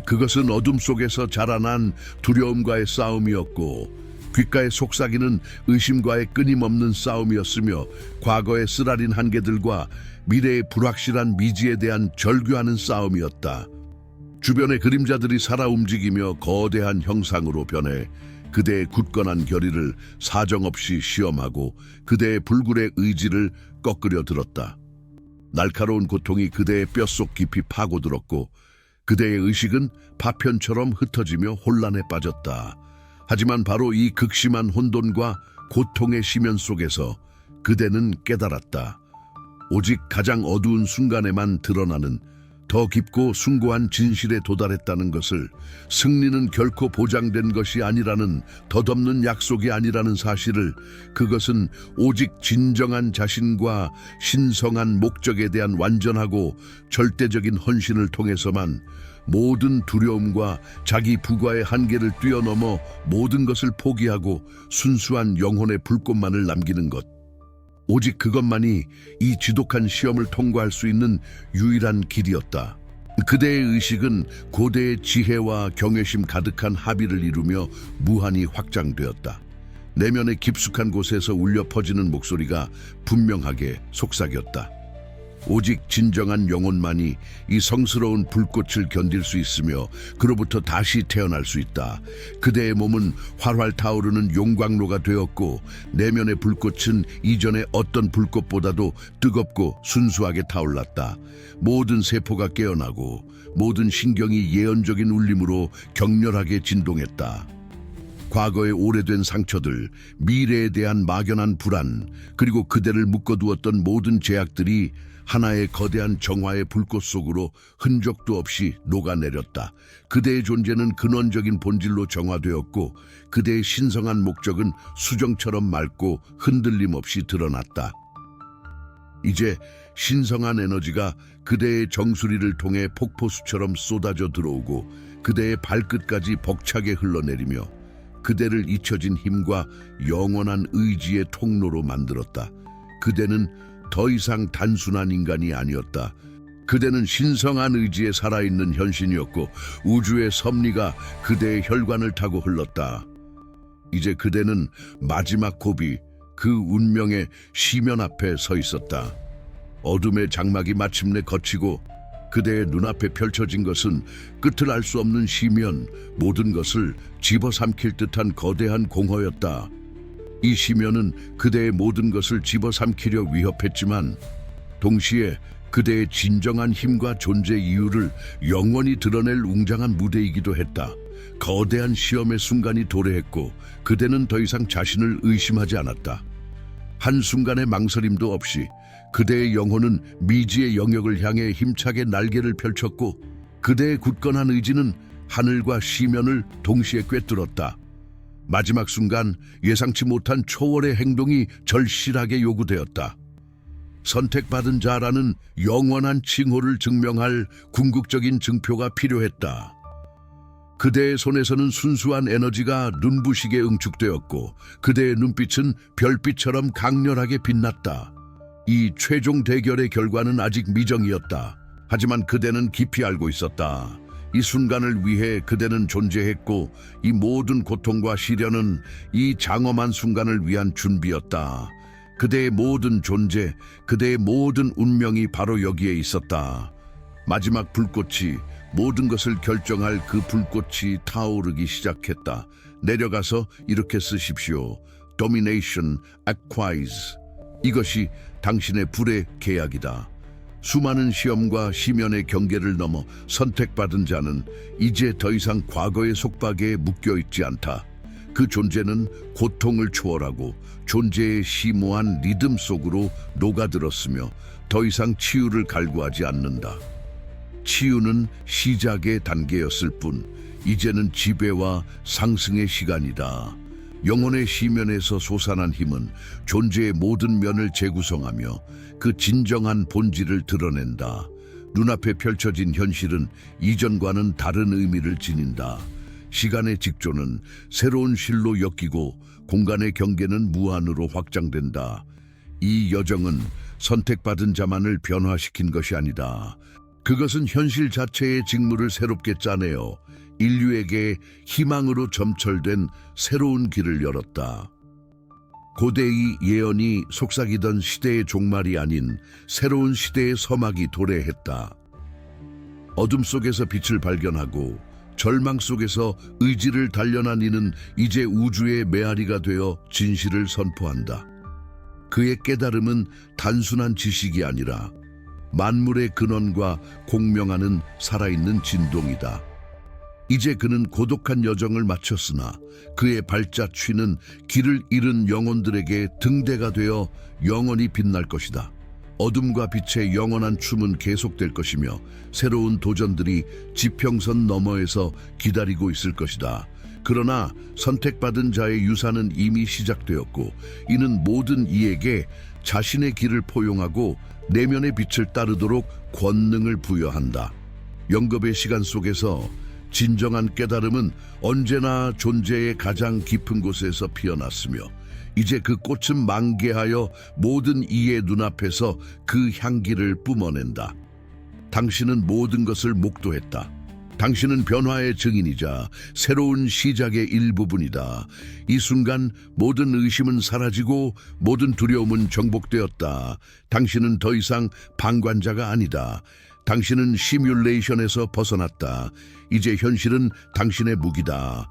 그것은 어둠 속에서 자라난 두려움과의 싸움이었고, 귓가의 속삭이는 의심과의 끊임없는 싸움이었으며, 과거의 쓰라린 한계들과 미래의 불확실한 미지에 대한 절규하는 싸움이었다. 주변의 그림자들이 살아 움직이며 거대한 형상으로 변해 그대의 굳건한 결의를 사정없이 시험하고 그대의 불굴의 의지를 꺾으려 들었다. 날카로운 고통이 그대의 뼛속 깊이 파고들었고, 그대의 의식은 파편처럼 흩어지며 혼란에 빠졌다. 하지만 바로 이 극심한 혼돈과 고통의 심연 속에서 그대는 깨달았다. 오직 가장 어두운 순간에만 드러나는 더 깊고 숭고한 진실에 도달했다는 것을, 승리는 결코 보장된 것이 아니라는, 덧없는 약속이 아니라는 사실을, 그것은 오직 진정한 자신과 신성한 목적에 대한 완전하고 절대적인 헌신을 통해서만 모든 두려움과 자기 부과의 한계를 뛰어넘어 모든 것을 포기하고 순수한 영혼의 불꽃만을 남기는 것. 오직 그것만이 이 지독한 시험을 통과할 수 있는 유일한 길이었다. 그대의 의식은 고대의 지혜와 경외심 가득한 합의를 이루며 무한히 확장되었다. 내면의 깊숙한 곳에서 울려 퍼지는 목소리가 분명하게 속삭였다. 오직 진정한 영혼만이 이 성스러운 불꽃을 견딜 수 있으며 그로부터 다시 태어날 수 있다. 그대의 몸은 활활 타오르는 용광로가 되었고, 내면의 불꽃은 이전의 어떤 불꽃보다도 뜨겁고 순수하게 타올랐다. 모든 세포가 깨어나고 모든 신경이 예언적인 울림으로 격렬하게 진동했다. 과거의 오래된 상처들, 미래에 대한 막연한 불안, 그리고 그대를 묶어두었던 모든 제약들이 하나의 거대한 정화의 불꽃 속으로 흔적도 없이 녹아내렸다. 그대의 존재는 근원적인 본질로 정화되었고, 그대의 신성한 목적은 수정처럼 맑고 흔들림 없이 드러났다. 이제 신성한 에너지가 그대의 정수리를 통해 폭포수처럼 쏟아져 들어오고, 그대의 발끝까지 벅차게 흘러내리며 그대를 잊혀진 힘과 영원한 의지의 통로로 만들었다. 그대는 더 이상 단순한 인간이 아니었다. 그대는 신성한 의지에 살아있는 현신이었고, 우주의 섭리가 그대의 혈관을 타고 흘렀다. 이제 그대는 마지막 고비, 그 운명의 시면 앞에 서 있었다. 어둠의 장막이 마침내 걷히고 그대의 눈앞에 펼쳐진 것은 끝을 알 수 없는 시면, 모든 것을 집어삼킬 듯한 거대한 공허였다. 이 시면은 그대의 모든 것을 집어삼키려 위협했지만, 동시에 그대의 진정한 힘과 존재 이유를 영원히 드러낼 웅장한 무대이기도 했다. 거대한 시험의 순간이 도래했고, 그대는 더 이상 자신을 의심하지 않았다. 한순간의 망설임도 없이 그대의 영혼은 미지의 영역을 향해 힘차게 날개를 펼쳤고, 그대의 굳건한 의지는 하늘과 시면을 동시에 꿰뚫었다. 마지막 순간 예상치 못한 초월의 행동이 절실하게 요구되었다. 선택받은 자라는 영원한 칭호를 증명할 궁극적인 증표가 필요했다. 그대의 손에서는 순수한 에너지가 눈부시게 응축되었고, 그대의 눈빛은 별빛처럼 강렬하게 빛났다. 이 최종 대결의 결과는 아직 미정이었다. 하지만 그대는 깊이 알고 있었다. 이 순간을 위해 그대는 존재했고 이 모든 고통과 시련은 이 장엄한 순간을 위한 준비였다. 그대의 모든 존재, 그대의 모든 운명이 바로 여기에 있었다. 마지막 불꽃이 모든 것을 결정할 그 불꽃이 타오르기 시작했다. 내려가서 이렇게 쓰십시오. Domination acquires. 이것이 당신의 불의 계약이다. 수많은 시험과 시면의 경계를 넘어 선택받은 자는 이제 더 이상 과거의 속박에 묶여있지 않다. 그 존재는 고통을 초월하고 존재의 심오한 리듬 속으로 녹아들었으며 더 이상 치유를 갈구하지 않는다. 치유는 시작의 단계였을 뿐 이제는 지배와 상승의 시간이다. 영혼의 시면에서 솟아난 힘은 존재의 모든 면을 재구성하며 그 진정한 본질을 드러낸다. 눈앞에 펼쳐진 현실은 이전과는 다른 의미를 지닌다. 시간의 직조는 새로운 실로 엮이고 공간의 경계는 무한으로 확장된다. 이 여정은 선택받은 자만을 변화시킨 것이 아니다. 그것은 현실 자체의 직무를 새롭게 짜내어 인류에게 희망으로 점철된 새로운 길을 열었다. 고대의 예언이 속삭이던 시대의 종말이 아닌 새로운 시대의 서막이 도래했다. 어둠 속에서 빛을 발견하고 절망 속에서 의지를 단련한 이는 이제 우주의 메아리가 되어 진실을 선포한다. 그의 깨달음은 단순한 지식이 아니라 만물의 근원과 공명하는 살아있는 진동이다. 이제 그는 고독한 여정을 마쳤으나 그의 발자취는 길을 잃은 영혼들에게 등대가 되어 영원히 빛날 것이다. 어둠과 빛의 영원한 춤은 계속될 것이며 새로운 도전들이 지평선 너머에서 기다리고 있을 것이다. 그러나 선택받은 자의 유산은 이미 시작되었고 이는 모든 이에게 자신의 길을 포용하고 내면의 빛을 따르도록 권능을 부여한다. 영겁의 시간 속에서 진정한 깨달음은 언제나 존재의 가장 깊은 곳에서 피어났으며 이제 그 꽃은 만개하여 모든 이의 눈앞에서 그 향기를 뿜어낸다. 당신은 모든 것을 목도했다. 당신은 변화의 증인이자 새로운 시작의 일부분이다. 이 순간 모든 의심은 사라지고 모든 두려움은 정복되었다. 당신은 더 이상 방관자가 아니다. 당신은 시뮬레이션에서 벗어났다. 이제 현실은 당신의 무기다.